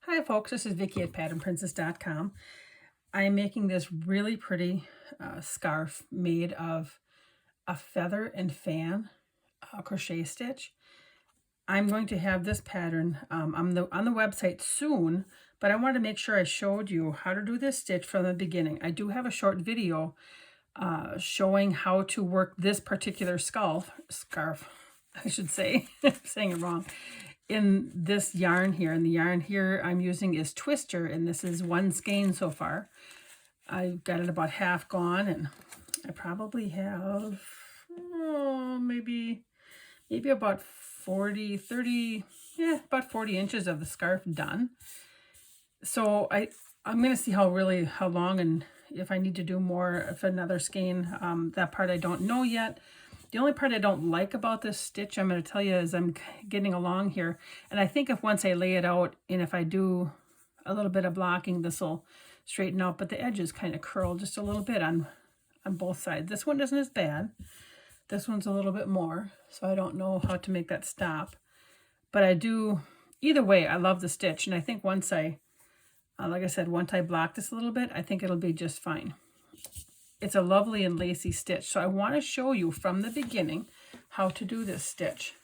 Hi folks, this is Vicki at patternprincess.com. I'm making this really pretty scarf made of a feather and fan crochet stitch. I'm going to have this pattern on the website soon, but I wanted to make sure I showed you how to do this stitch from the beginning. I do have a short video showing how to work this particular scarf, I should say, I'm saying it wrong, in this yarn here. And the yarn here I'm using is Twister, and this is one skein so far. I've got it about half gone, and I probably have maybe about 40, 30, about 40 inches of the scarf done. So I'm going to see how long, and if I need to do more, if another skein. That part I don't know yet. The only part I don't like about this stitch, I'm going to tell you, as I'm getting along here, and I think if once I lay it out and if I do a little bit of blocking, this will straighten out, but the edges kind of curl just a little bit on both sides. This one isn't as bad. This one's a little bit more, so I don't know how to make that stop. But I do, either way, I love the stitch, and I think once I, like I said, once I block this a little bit, I think it'll be just fine. It's a lovely and lacy stitch. So I want to show you from the beginning how to do this stitch.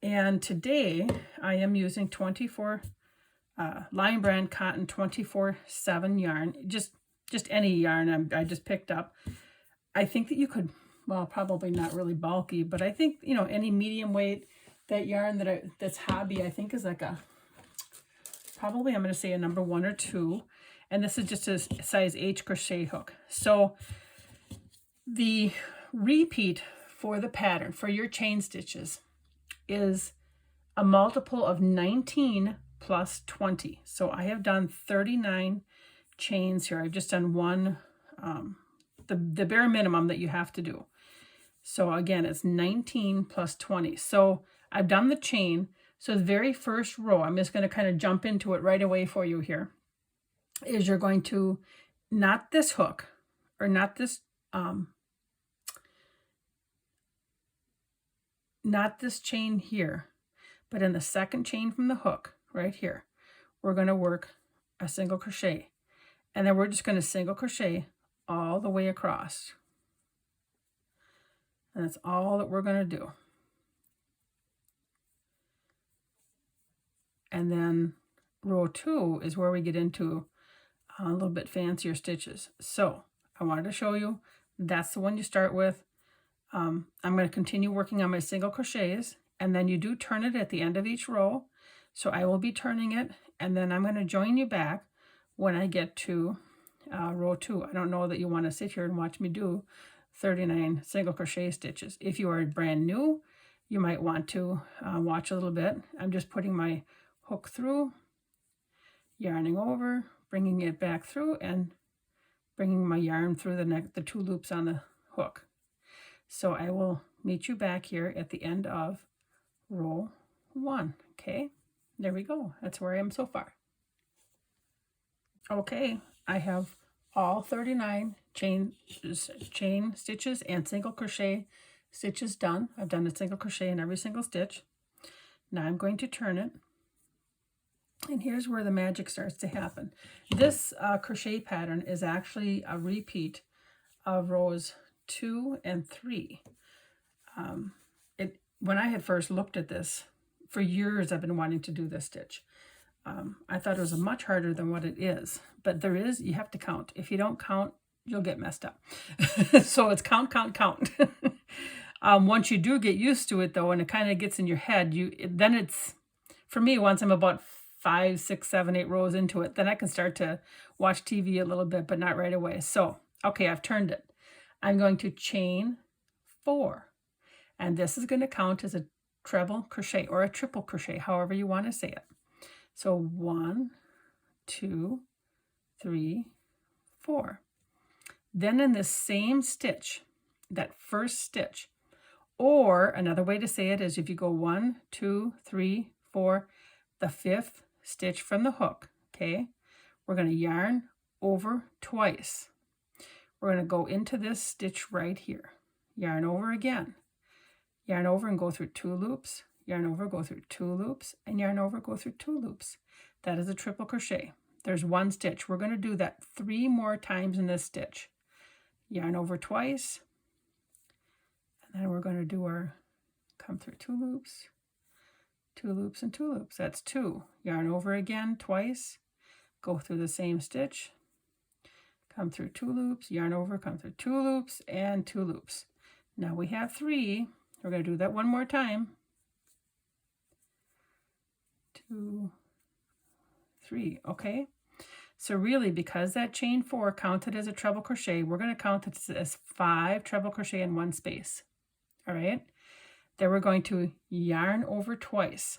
And today I am using 24 Lion Brand Cotton 24/7 yarn. Just any yarn I just picked up. I think that you could, well, probably not really bulky, but I think, you know, any medium weight, that yarn that's hobby, I think is like a, probably I'm going to say a number 1 or 2. And this is just a size H crochet hook. So the repeat for the pattern, for your chain stitches, is a multiple of 19 plus 20. So I have done 39 chains here. I've just done one, the bare minimum that you have to do. So again, it's 19 plus 20. So I've done the chain. So the very first row, I'm just going to kind of jump into it right away for you here, is you're going to knot this hook, or not this chain here, but in the second chain from the hook right here, we're going to work a single crochet, and then we're just going to single crochet all the way across, and that's all that we're going to do. And then row 2 is where we get into a little bit fancier stitches. So I wanted to show you, that's the one you start with. I'm going to continue working on my single crochets, and then you do turn it at the end of each row. So I will be turning it, and then I'm going to join you back when I get to row 2. I don't know that you want to sit here and watch me do 39 single crochet stitches. If you are brand new, you might want to watch a little bit. I'm just putting my hook through, yarning over, bringing it back through, and bringing my yarn through the 2 loops on the hook. So I will meet you back here at the end of row 1. Okay, there we go. That's where I am so far. Okay, I have all 39 chain stitches and single crochet stitches done. I've done a single crochet in every single stitch. Now I'm going to turn it. And here's where the magic starts to happen. This crochet pattern is actually a repeat of rows 2 and 3. When I had first looked at this, for years I've been wanting to do this stitch. I thought it was much harder than what it is, but you have to count. If you don't count, you'll get messed up. So it's count, count, count. Once you do get used to it though, and it kind of gets in your head, then it's, for me, once I'm about 5, 6, 7, 8 rows into it, then I can start to watch TV a little bit, but not right away. So, okay, I've turned it. I'm going to chain 4, and this is going to count as a treble crochet or a triple crochet, however you want to say it. So 1, 2, 3, 4. Then in this same stitch, that first stitch, or another way to say it is if you go 1, 2, 3, 4, the 5th stitch from the hook, okay, we're going to yarn over twice. We're going to go into this stitch right here, yarn over again, yarn over and go through 2 loops, yarn over, go through 2 loops, and yarn over, go through 2 loops. That is a triple crochet. There's 1 stitch. We're going to do that 3 more times in this stitch. Yarn over twice, and then we're going to do our, come through 2 loops, 2 loops, and 2 loops. That's 2. Yarn over again twice, go through the same stitch, come through 2 loops, yarn over, come through 2 loops, and 2 loops. Now we have 3. We're going to do that 1 more time. 2, 3, okay? So really, because that chain 4 counted as a treble crochet, we're going to count it as 5 treble crochet in 1 space. All right? Then we're going to yarn over twice.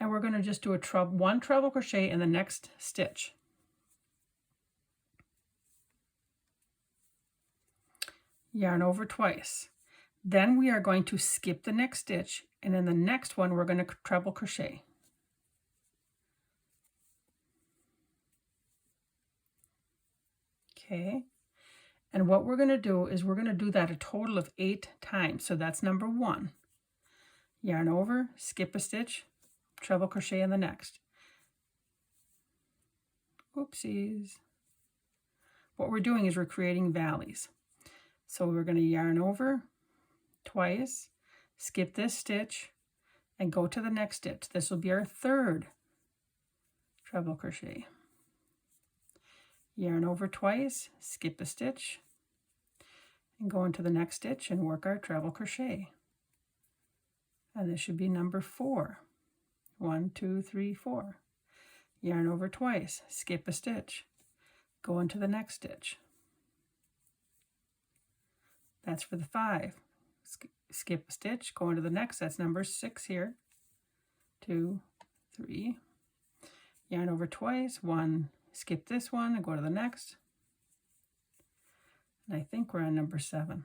And we're going to just do a 1 treble crochet in the next stitch. Yarn over twice. Then we are going to skip the next stitch, and in the next one we're going to treble crochet. Okay, and what we're going to do is we're going to do that a total of 8 times. So that's number 1. Yarn over, skip a stitch, treble crochet in the next. Oopsies. What we're doing is we're creating valleys. So we're going to yarn over twice, skip this stitch, and go to the next stitch. This will be our 3rd treble crochet. Yarn over twice, skip a stitch, and go into the next stitch and work our treble crochet. And this should be number 4. 1, 2, 3, 4. Yarn over twice, skip a stitch, go into the next stitch. That's for the 5. Skip a stitch, go into the next. That's number 6 here. 2, 3. Yarn over twice, 1. Skip this one and go to the next. And I think we're on number 7.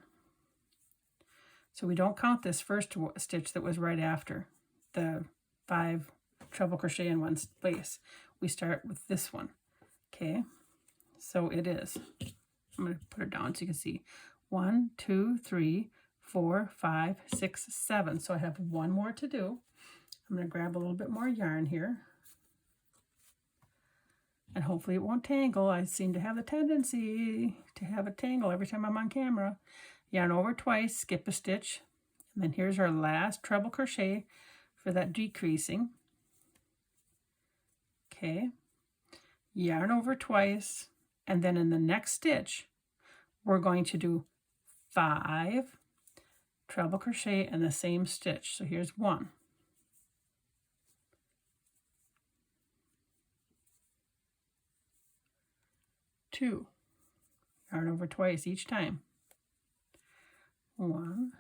So we don't count this first stitch that was right after the 5 treble crochet in 1 space. We start with this one. Okay, so it is. I'm going to put it down so you can see. 1, 2, 3, 4, 5, 6, 7. So I have 1 more to do. I'm going to grab a little bit more yarn here. And hopefully it won't tangle. I seem to have the tendency to have it tangle every time I'm on camera. Yarn over twice, skip a stitch, and then here's our last treble crochet for that decreasing. Okay, yarn over twice, and then in the next stitch, we're going to do 5 treble crochet in the same stitch. So here's 1. 2, yarn over twice each time. 1,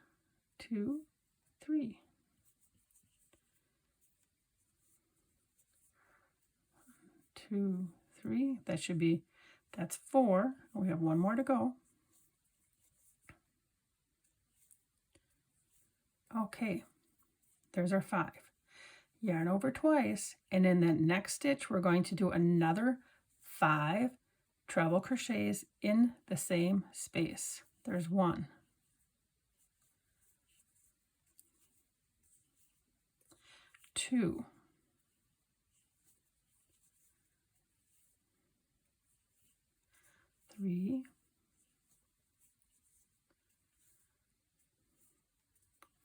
2, 3. 2, 3. That should be, that's 4. We have 1 more to go. Okay, there's our 5. Yarn over twice, and in the next stitch we're going to do another 5 treble crochets in the same space. There's 1. 2. 3.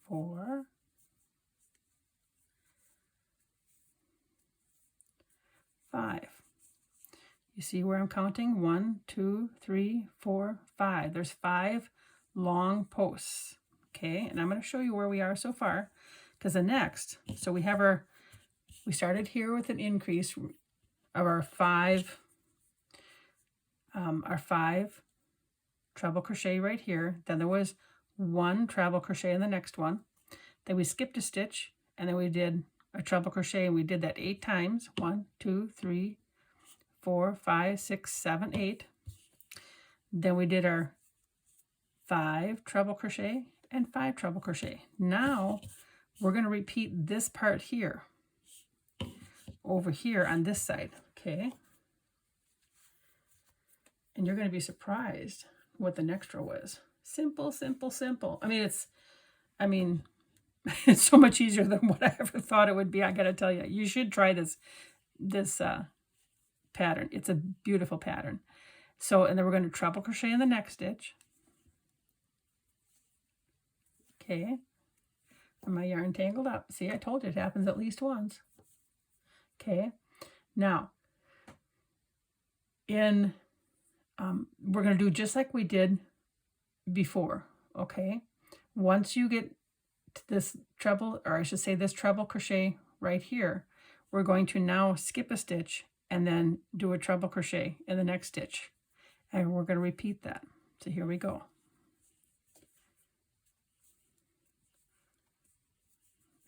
4. 5. You see where I'm counting? 1, 2, 3, 4, 5. There's 5 long posts. Okay, and I'm going to show you where we are so far, because the next, so we have we started here with an increase of our 5 treble crochet right here. Then there was 1 treble crochet in the next one. Then we skipped a stitch, and then we did a treble crochet, and we did that 8 times. 1, 2, 3, 4, 5, 6, 7, 8. Then we did our 5 treble crochet and 5 treble crochet. Now we're going to repeat this part here over here on this side. Okay, and you're going to be surprised what the next row is. Simple, simple, simple. I mean, It's so much easier than what I ever thought it would be. I got to tell you, you should try this pattern. It's a beautiful pattern. So, and then we're going to treble crochet in the next stitch. Okay. And my yarn tangled up. See, I told you it happens at least once. Okay. Now, we're going to do just like we did before. Okay. Once you get to this treble, or I should say this treble crochet right here, we're going to now skip a stitch and then do a treble crochet in the next stitch. And we're going to repeat that. So here we go.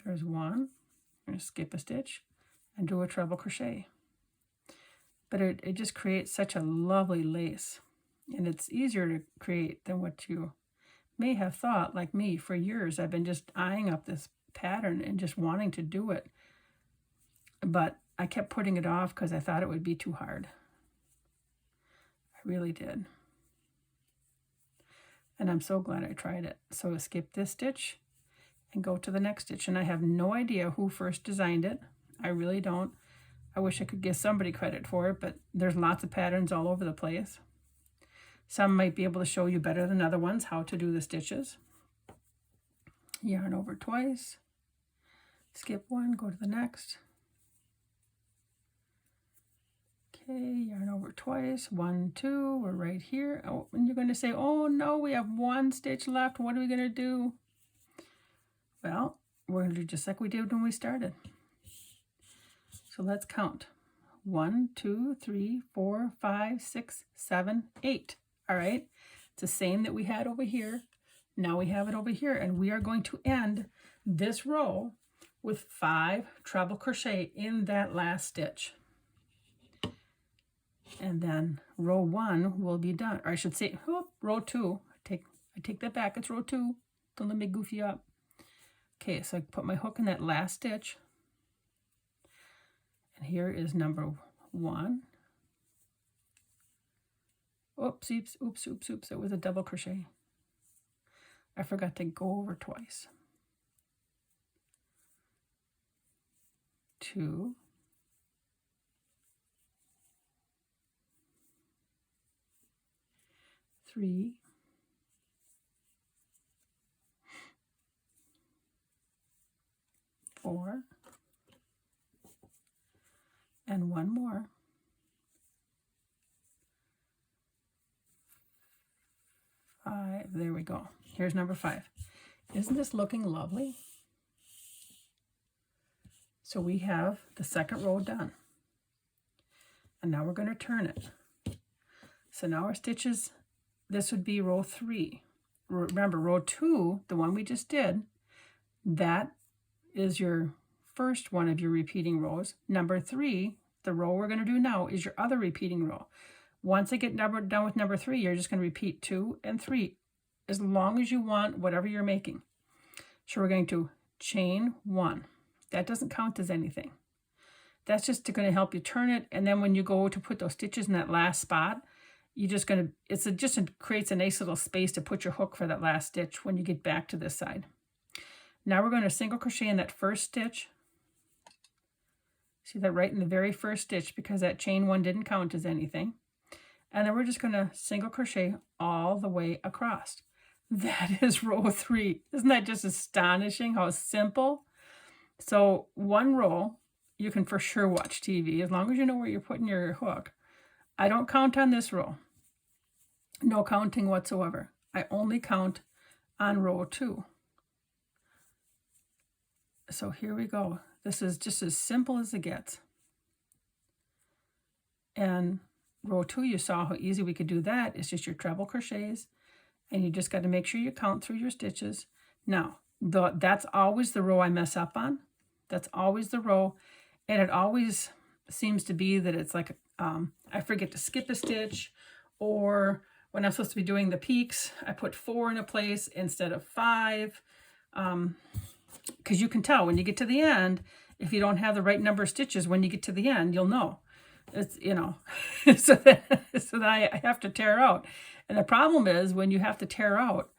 There's one. I'm going to skip a stitch and do a treble crochet. But it just creates such a lovely lace. And it's easier to create than what you may have thought. Like me, for years, I've been just eyeing up this pattern and just wanting to do it. But I kept putting it off because I thought it would be too hard. I really did. And I'm so glad I tried it. So skip this stitch and go to the next stitch. And I have no idea who first designed it. I really don't. I wish I could give somebody credit for it, but there's lots of patterns all over the place. Some might be able to show you better than other ones how to do the stitches. Yarn over twice, skip one, go to the next. Okay, yarn over twice, 1, 2, we're right here. Oh, and you're going to say, oh no, we have one stitch left. What are we going to do? Well, we're going to do just like we did when we started. So let's count. 1, 2, 3, 4, 5, 6, 7, 8. All right, it's the same that we had over here. Now we have it over here, and we are going to end this row with 5 treble crochet in that last stitch. And then row 1 will be done. Or I should say, row 2. I take that back. It's row 2. Don't let me goofy up. Okay, so I put my hook in that last stitch. And here is number 1. Oops, oops, oops, oops. It was a double crochet. I forgot to go over twice. 2. 3. 4. And one more. 5. There we go. Here's number 5. Isn't this looking lovely? So we have the second row done. And now we're going to turn it. So now our stitches, this would be row 3. Remember, row 2, the one we just did, that is your first one of your repeating rows. Number 3, the row we're going to do now, is your other repeating row. Once I get done with number 3, you're just going to repeat 2 and 3 as long as you want, whatever you're making. So we're going to chain 1. That doesn't count as anything. That's just going to help you turn it. And then when you go to put those stitches in that last spot, you're just going to, it creates a nice little space to put your hook for that last stitch when you get back to this side. Now we're going to single crochet in that first stitch. See that right in the very first stitch, because that chain 1 didn't count as anything. And then we're just going to single crochet all the way across. That is row 3. Isn't that just astonishing how simple? So one row, you can for sure watch TV as long as you know where you're putting your hook. I don't count on this row. No counting whatsoever. I only count on row 2. So here we go. This is just as simple as it gets. And row 2, you saw how easy we could do that. It's just your treble crochets, and you just got to make sure you count through your stitches. Now, that's always the row I mess up on. That's always the row, and it always seems to be that it's like I forget to skip a stitch, or when I'm supposed to be doing the peaks, I put 4 in a place instead of 5. Because you can tell when you get to the end, if you don't have the right number of stitches, when you get to the end, you'll know. It's, you know, so that I have to tear out. And the problem is when you have to tear out,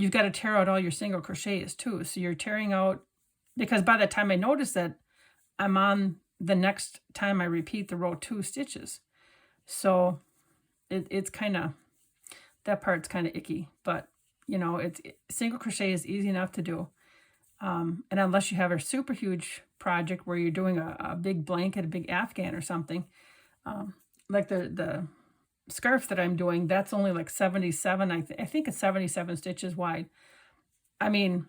you've got to tear out all your single crochets too. So you're tearing out, because by the time I notice that, I'm on the next time I repeat the row 2 stitches. So it's kind of, that part's kind of icky, but you know, single crochet is easy enough to do. And unless you have a super huge project where you're doing a big blanket, a big Afghan or something, like the scarf that I'm doing, that's only like 77, I think it's 77 stitches wide. I mean,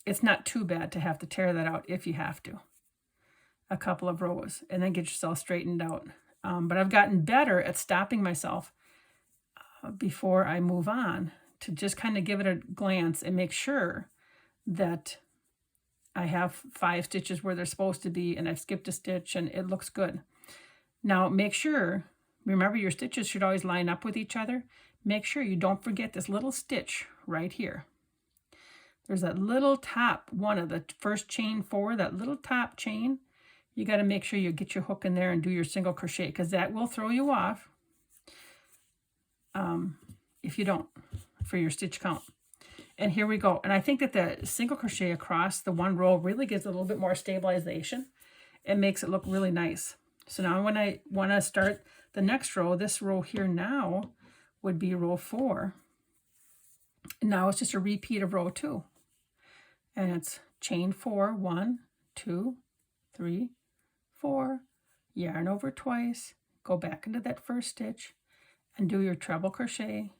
it's not too bad to have to tear that out if you have to. A couple of rows and then get yourself straightened out. But I've gotten better at stopping myself before I move on to just kind of give it a glance and make sure that I have 5 stitches where they're supposed to be and I've skipped a stitch and it looks good. Now make sure, remember your stitches should always line up with each other. Make sure you don't forget this little stitch right here. There's that little top one of the first chain 4, that little top chain. You got to make sure you get your hook in there and do your single crochet, because that will throw you off if you don't, for your stitch count. And here we go. And I think that the single crochet across the one row really gives a little bit more stabilization and makes it look really nice. So now when I want to start the next row, this row here now would be row 4. And now it's just a repeat of row 2. And it's chain 4, 1, 2, 3, 4, yarn over twice, go back into that first stitch and do your treble crochet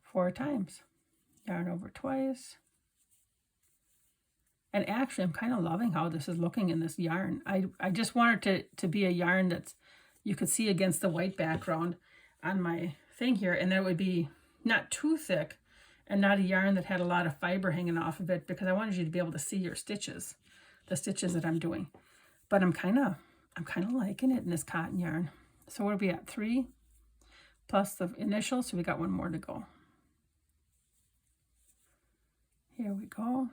4 times. Yarn over twice. And actually, I'm kind of loving how this is looking in this yarn. I just want it to be a yarn that's you could see against the white background on my thing here, and that would be not too thick and not a yarn that had a lot of fiber hanging off of it, because I wanted you to be able to see your stitches, the stitches that I'm doing. But I'm kind of liking it in this cotton yarn. So what are we at? 3 plus the initial, so we got 1 more to go. Here we go.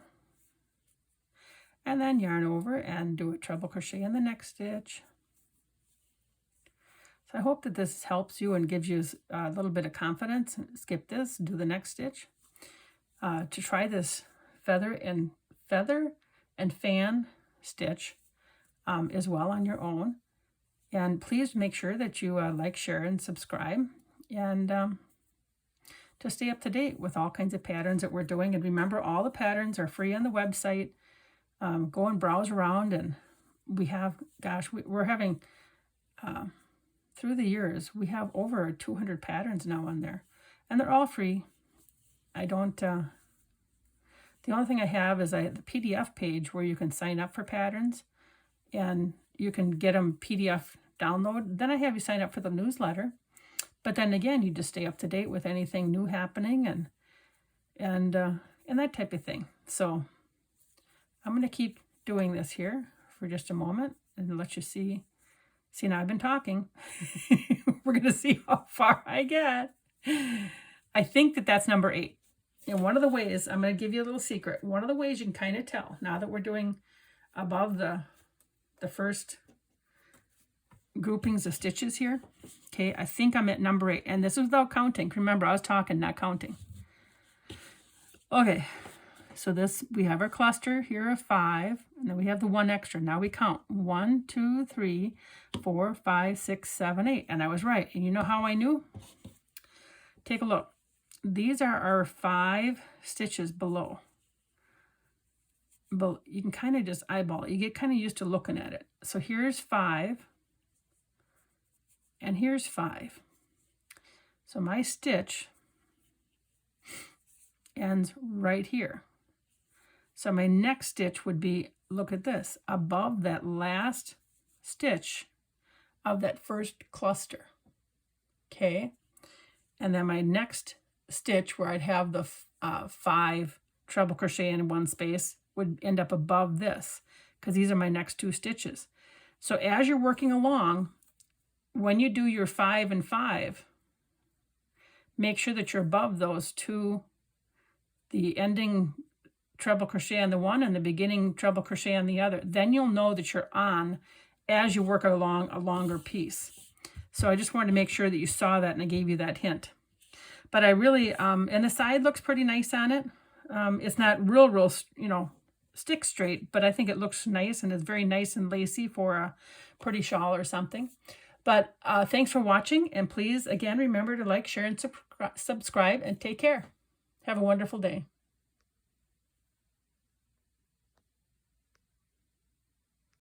And then yarn over and do a treble crochet in the next stitch. So I hope that this helps you and gives you a little bit of confidence. Skip this, do the next stitch. To try this feather and fan stitch as well on your own. And please make sure that you like, share, and subscribe. And to stay up to date with all kinds of patterns that we're doing. And remember, all the patterns are free on the website. Go and browse around, and we have, gosh, we're having, through the years, we have over 200 patterns now on there. And they're all free. I don't, the only thing I have is the PDF page where you can sign up for patterns and you can get them PDF download. Then I have you sign up for the newsletter. But then again, you just stay up to date with anything new happening and that type of thing. So I'm going to keep doing this here for just a moment and let you see. See, now I've been talking. We're going to see how far I get. I think that that's number 8. And one of the ways, I'm going to give you a little secret. One of the ways you can kind of tell, now that we're doing above the first groupings of stitches here, okay, I think I'm at number 8. And this is without counting. Remember, I was talking, not counting. Okay, so this, we have our cluster here of 5, and then we have the 1 extra. Now we count 1, 2, 3, 4, 5, 6, 7, 8. And I was right. And you know how I knew? Take a look. These are our 5 stitches below. But you can kind of just eyeball it. You get kind of used to looking at it. So here's 5. And here's 5. So my stitch ends right here. So my next stitch would be, look at this, above that last stitch of that first cluster. Okay. And then my next stitch where I'd have the 5 treble crochet in one space would end up above this, because these are my next 2 stitches. So as you're working along, when you do your 5 and 5, make sure that you're above those 2, the ending treble crochet on the one and the beginning treble crochet on the other. Then you'll know that you're on as you work along a longer piece. So I just wanted to make sure that you saw that, and I gave you that hint. But I really, and the side looks pretty nice on it. It's not real, you know, stick straight, but I think it looks nice, and it's very nice and lacy for a pretty shawl or something. But thanks for watching, and please, again, remember to like, share, and subscribe, and take care. Have a wonderful day.